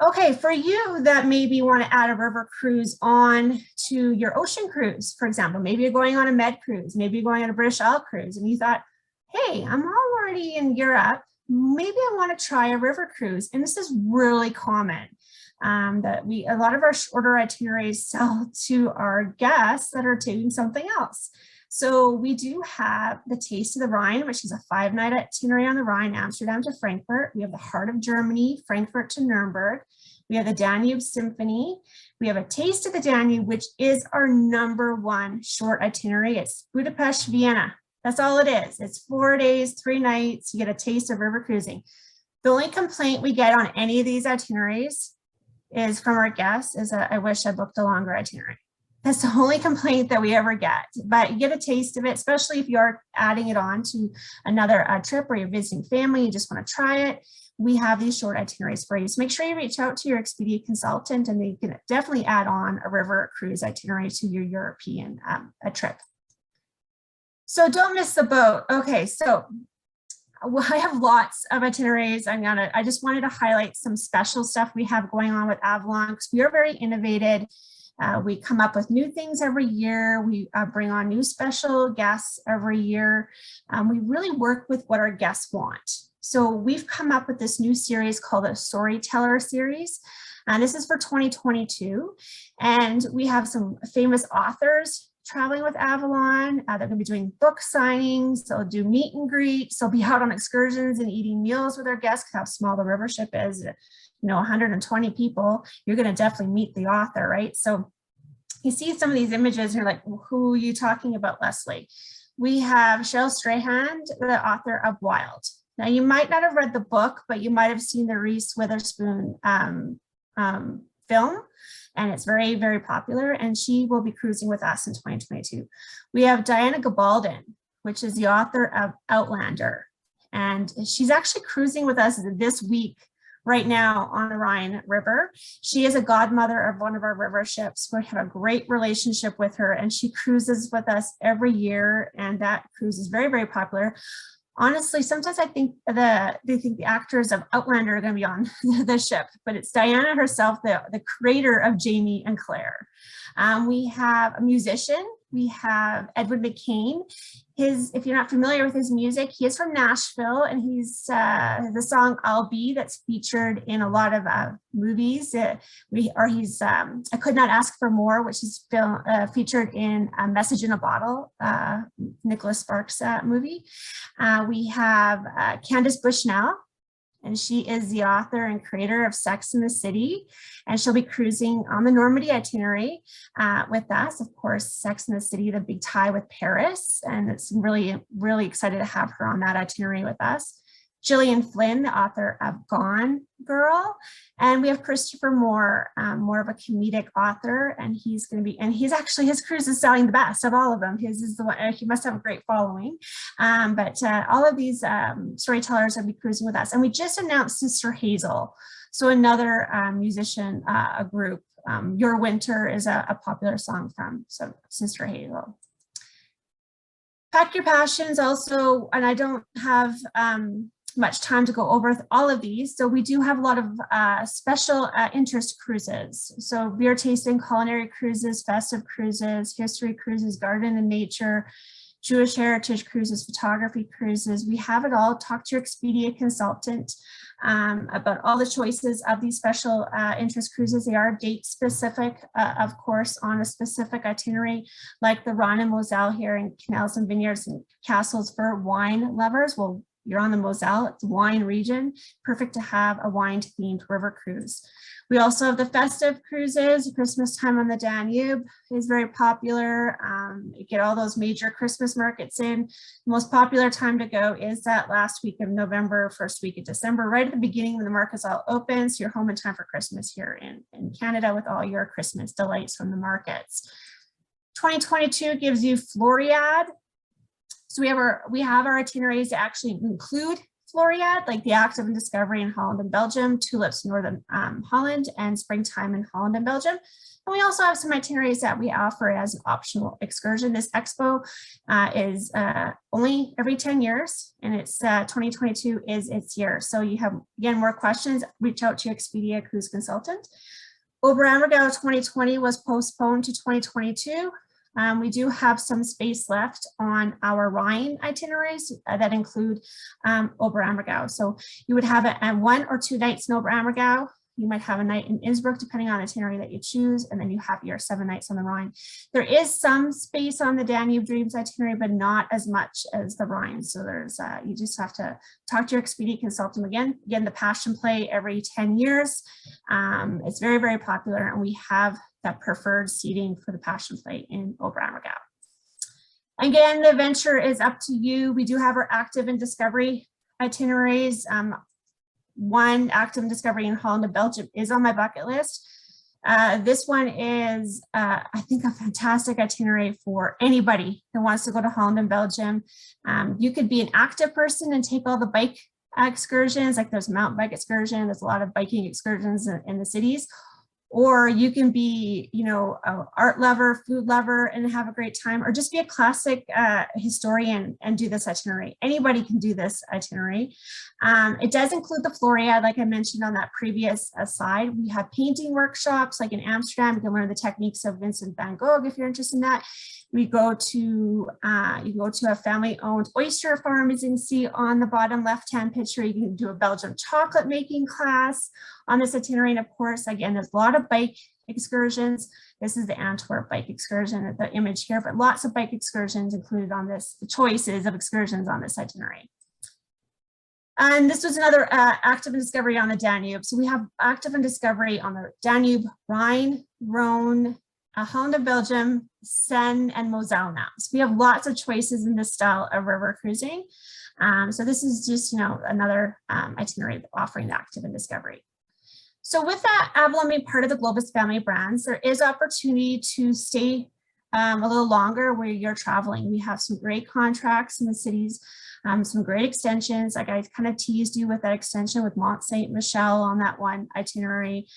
Okay, for you that maybe want to add a river cruise on to your ocean cruise, for example, maybe you're going on a Med cruise, maybe you're going on a British Isle cruise, and you thought, hey, I'm already in Europe, maybe I want to try a river cruise. And this is really common. That a lot of our shorter itineraries sell to our guests that are doing something else. So we do have the Taste of the Rhine, which is a 5-night itinerary on the Rhine, Amsterdam to Frankfurt. We have the Heart of Germany, Frankfurt to Nuremberg. We have the Danube Symphony. We have a Taste of the Danube, which is our #1 short itinerary. It's Budapest, Vienna. That's all it is. It's 4 days, 3 nights. You get a taste of river cruising. The only complaint we get on any of these itineraries is from our guests is that I wish I booked a longer itinerary. That's the only complaint that we ever get, but you get a taste of it, especially if you're adding it on to another trip or you're visiting family, you just want to try it. We have these short itineraries for you. So make sure you reach out to your Expedia consultant and they can definitely add on a river cruise itinerary to your European trip. So don't miss the boat. Okay, so I have lots of itineraries. I just wanted to highlight some special stuff we have going on with Avalon because we are very innovative. We come up with new things every year. We bring on new special guests every year. We really work with what our guests want. So we've come up with this new series called a Storyteller series. And this is for 2022. And we have some famous authors traveling with Avalon. They're going to be doing book signings. They'll do meet and greets. They'll be out on excursions and eating meals with their guests. How small the river ship is, 120 people. You're going to definitely meet the author, right? So you see some of these images and you're like, well, who are you talking about, Leslie? We have Cheryl Strayhand, the author of Wild. Now you might not have read the book, but you might have seen the Reese Witherspoon film. And it's very, very popular. And she will be cruising with us in 2022. We have Diana Gabaldon, which is the author of Outlander. And she's actually cruising with us this week right now on the Rhine River. She is a godmother of one of our river ships. We have a great relationship with her and she cruises with us every year. And that cruise is very, very popular. honestly, sometimes I think they think the actors of Outlander are going to be on the ship, but it's Diana herself, the creator of Jamie and Claire. We have a musician. We have Edward McCain. If you're not familiar with his music, he is from Nashville, and he's the song "I'll Be" that's featured in a lot of movies. He's "I Could Not Ask for More," which is featured in "A Message in a Bottle," Nicholas Sparks movie. We have Candace Bushnell, and she is the author and creator of Sex and the City, and she'll be cruising on the Normandy itinerary with us. Of course, Sex and the City, the big tie with Paris, and it's really, really excited to have her on that itinerary with us. Gillian Flynn, the author of Gone Girl, and we have Christopher Moore, more of a comedic author, and he's actually, his cruise is selling the best of all of them. His is the one, he must have a great following, but all of these storytellers will be cruising with us. And we just announced Sister Hazel, so another musician, a group. Your Winter is a popular song from Sister Hazel. Pack Your Passions also, and I don't have much time to go over all of these. So we do have a lot of special interest cruises. So beer tasting, culinary cruises, festive cruises, history cruises, garden and nature, Jewish heritage cruises, photography cruises. We have it all. Talk to your Expedia consultant about all the choices of these special interest cruises. They are date specific, of course, on a specific itinerary, like the RHINE and Moselle here in Canals and Vineyards and Castles for wine lovers. Well, you're on the Moselle, it's wine region, perfect to have a wine themed river cruise. We also have the festive cruises. Christmas time on the Danube is very popular. You get all those major Christmas markets in. The most popular time to go is that last week of November, first week of December, right at the beginning when the markets all open. So you're home in time for Christmas here in Canada with all your Christmas delights from the markets. 2022 gives you Floriade. So we have our itineraries that actually include Floriade, like the Active and Discovery in Holland and Belgium, Tulips Northern Holland, and Springtime in Holland and Belgium. And we also have some itineraries that we offer as an optional excursion. This expo is only every 10 years, and it's 2022 is its year. So you have, again, more questions, reach out to your Expedia cruise consultant. Oberammergau 2020 was postponed to 2022. We do have some space left on our RHINE itineraries that include Oberammergau. So you would have a 1 or 2 nights in Oberammergau. You might have a night in Innsbruck, depending on the itinerary that you choose, and then you have your 7 nights on the RHINE. There is some space on the Danube Dreams itinerary, but not as much as the RHINE. So there's you just have to talk to your Expedia consultant again. Again, the Passion Play every 10 years. It's very, very popular, and we have that preferred seating for the Passion Play in Oberammergau. Again, the adventure is up to you. We do have our Active and Discovery itineraries. One, Active and Discovery in Holland and Belgium is on my bucket list. This one is, I think, a fantastic itinerary for anybody who wants to go to Holland and Belgium. You could be an active person and take all the bike excursions, like there's a mountain bike excursion, there's a lot of biking excursions in the cities. Or you can be, you know, an art lover, food lover, and have a great time, or just be a classic historian and do this itinerary. Anybody can do this itinerary. It does include the Floriade, like I mentioned on that previous slide. We have painting workshops, like in Amsterdam. You can learn the techniques of Vincent van Gogh if you're interested in that. We go to, you go to a family-owned oyster farm, as you can see on the bottom left-hand picture. You can do a Belgian chocolate making class on this itinerary. And of course, again, there's a lot of bike excursions. This is the Antwerp bike excursion at the image here, but lots of bike excursions included on this, the choices of excursions on this itinerary. And this was another Active and Discovery on the Danube. So we have Active and Discovery on the Danube, RHINE, Rhone, Holland and Belgium, Seine, and Moselle now. So we have lots of choices in this style of river cruising. So this is just, you know, another itinerary offering the Active and Discovery. So with that, Avalon being part of the Globus family of brands, there is opportunity to stay a little longer where you're traveling. We have some great contracts in the cities, some great extensions. Like I kind of teased you with that extension with Mont Saint Michel on that one itinerary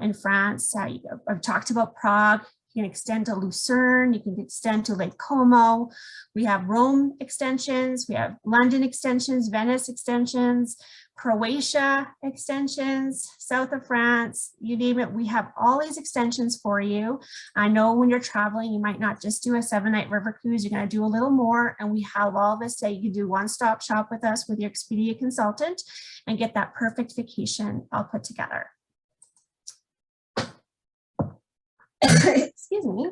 in France. I've talked about Prague You can extend to Lucerne, you can extend to Lake Como. We have Rome extensions, we have London extensions, Venice extensions, Croatia extensions, south of France, you name it. We have all these extensions for you. I know when you're traveling, you might not just do a 7-night river cruise, you're going to do a little more. And we have all this that you can do one-stop shop with us with your Expedia consultant and get that perfect vacation all put together. Excuse me.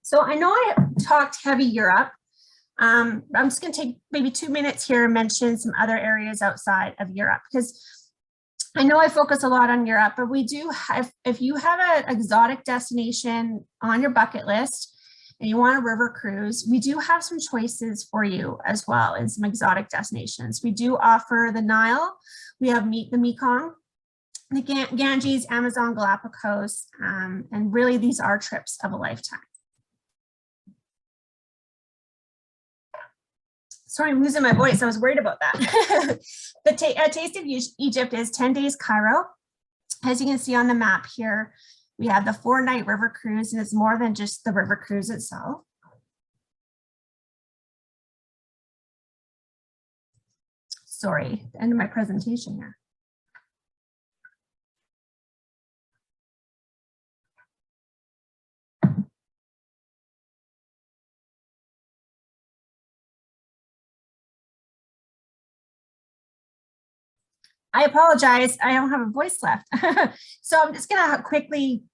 So I know I talked heavy Europe. I'm just going to take maybe 2 minutes here and mention some other areas outside of Europe, because I know I focus a lot on Europe, but we do have, if you have an exotic destination on your bucket list and you want a river cruise, we do have some choices for you as well in some exotic destinations. We do offer the Nile, we have the Mekong, the Ganges, Amazon, Galapagos, and really these are trips of a lifetime. Sorry, I'm losing my voice. I was worried about that. The Taste of Egypt is 10 days Cairo. As you can see on the map here, we have the 4-night river cruise, and it's more than just the river cruise itself. Sorry, the end of my presentation here. I apologize, I don't have a voice left. So I'm just gonna quickly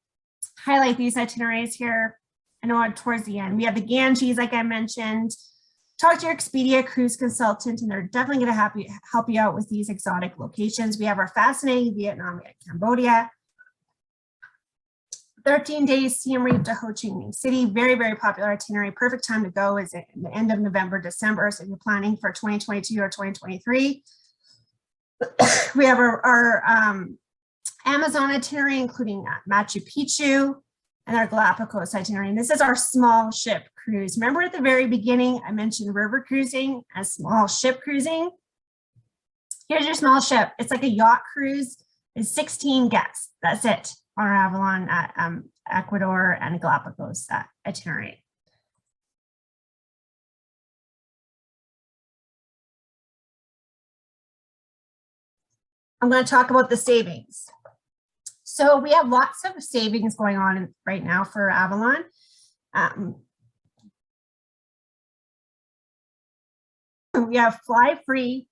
highlight these itineraries here. I know towards the end. We have the Ganges, like I mentioned. Talk to your Expedia cruise consultant, and they're definitely gonna help you out with these exotic locations. We have our fascinating Vietnam and Cambodia. 13 days Siem Reap to Ho Chi Minh City, very, very popular itinerary. Perfect time to go is at the end of November, December. So if you're planning for 2022 or 2023. We have our Amazon itinerary, including Machu Picchu, and our Galapagos itinerary. And this is our small ship cruise. Remember at the very beginning, I mentioned river cruising and small ship cruising. Here's your small ship. It's like a yacht cruise. It's 16 guests. That's it on our Avalon, Ecuador, and Galapagos itinerary. I'm going to talk about the savings. So we have lots of savings going on right now for Avalon. We have fly free,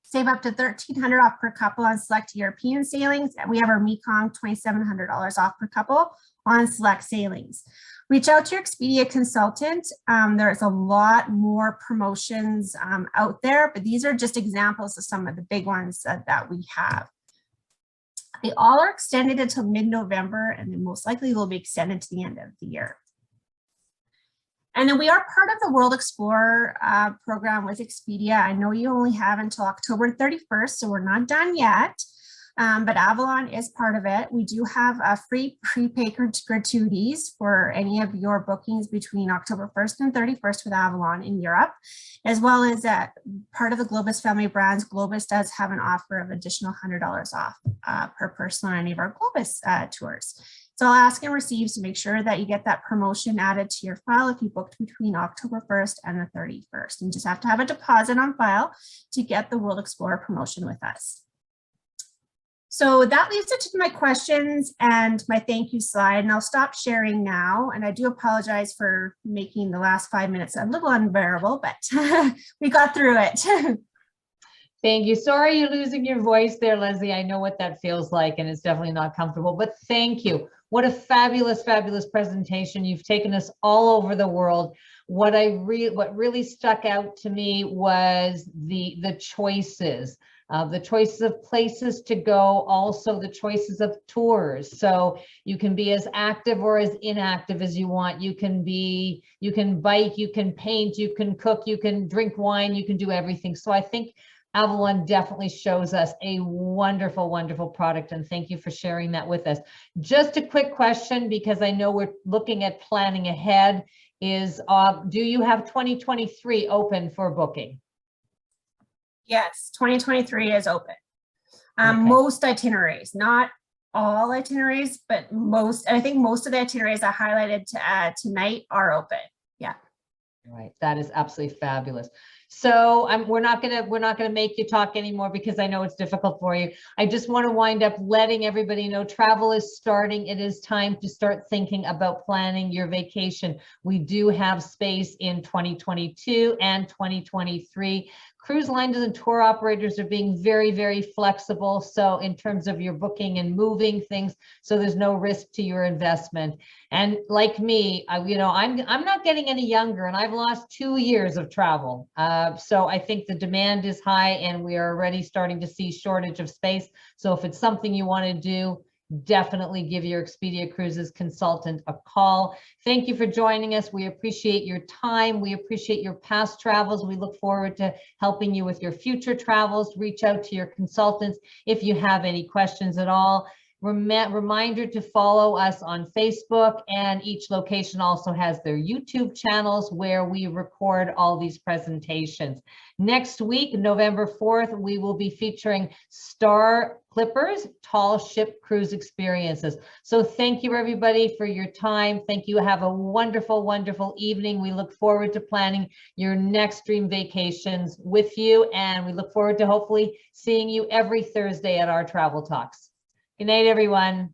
save up to $1,300 off per couple on select European sailings. And we have our Mekong $2,700 off per couple on select sailings. Reach out to your Expedia consultant. There's a lot more promotions out there, but these are just examples of some of the big ones that we have. They all are extended until mid-November, and then most likely will be extended to the end of the year. And then we are part of the World Explorer program with Expedia. I know you only have until October 31st, so we're not done yet. But Avalon is part of it. We do have free prepaid gratuities for any of your bookings between October 1st and 31st with Avalon in Europe, as well as part of the Globus family brands. Globus does have an offer of additional $100 off per person on any of our Globus tours. So I'll ask and receive to make sure that you get that promotion added to your file if you booked between October 1st and the 31st. And just have to have a deposit on file to get the World Explorer promotion with us. So that leads it to my questions and my thank you slide, and I'll stop sharing now. And I do apologize for making the last 5 minutes a little unbearable, but we got through it. Thank you. Sorry you're losing your voice there, Leslie. I know what that feels like, and it's definitely not comfortable, but thank you. What a fabulous, fabulous presentation. You've taken us all over the world. What really stuck out to me was the choices. The choices of places to go, also the choices of tours. So you can be as active or as inactive as you want. You can bike, you can paint, you can cook, you can drink wine, you can do everything. So I think Avalon definitely shows us a wonderful, wonderful product. And thank you for sharing that with us. Just a quick question, because I know we're looking at planning ahead, is do you have 2023 open for booking? Yes, 2023 is open. Okay. Most itineraries, not all itineraries, but I think most of the itineraries I highlighted tonight are open. Yeah. Right, that is absolutely fabulous. So we're not gonna make you talk anymore because I know it's difficult for you. I just want to wind up letting everybody know travel is starting. It is time to start thinking about planning your vacation. We do have space in 2022 and 2023. Cruise lines and tour operators are being very, very flexible. So in terms of your booking and moving things, so there's no risk to your investment. And like me, you know, I'm not getting any younger, and I've lost 2 years of travel. So I think the demand is high, and we are already starting to see shortage of space. So if it's something you want to do, definitely give your Expedia Cruises consultant a call. Thank you for joining us. We appreciate your time. We appreciate your past travels. We look forward to helping you with your future travels. Reach out to your consultants if you have any questions at all. Reminder to follow us on Facebook, and each location also has their YouTube channels where we record all these presentations. Next week, November 4th, we will be featuring Star Clippers Tall Ship Cruise Experiences. So thank you everybody for your time. Thank you. Have a wonderful, wonderful evening. We look forward to planning your next dream vacations with you, and we look forward to hopefully seeing you every Thursday at our travel talks. Good night, everyone.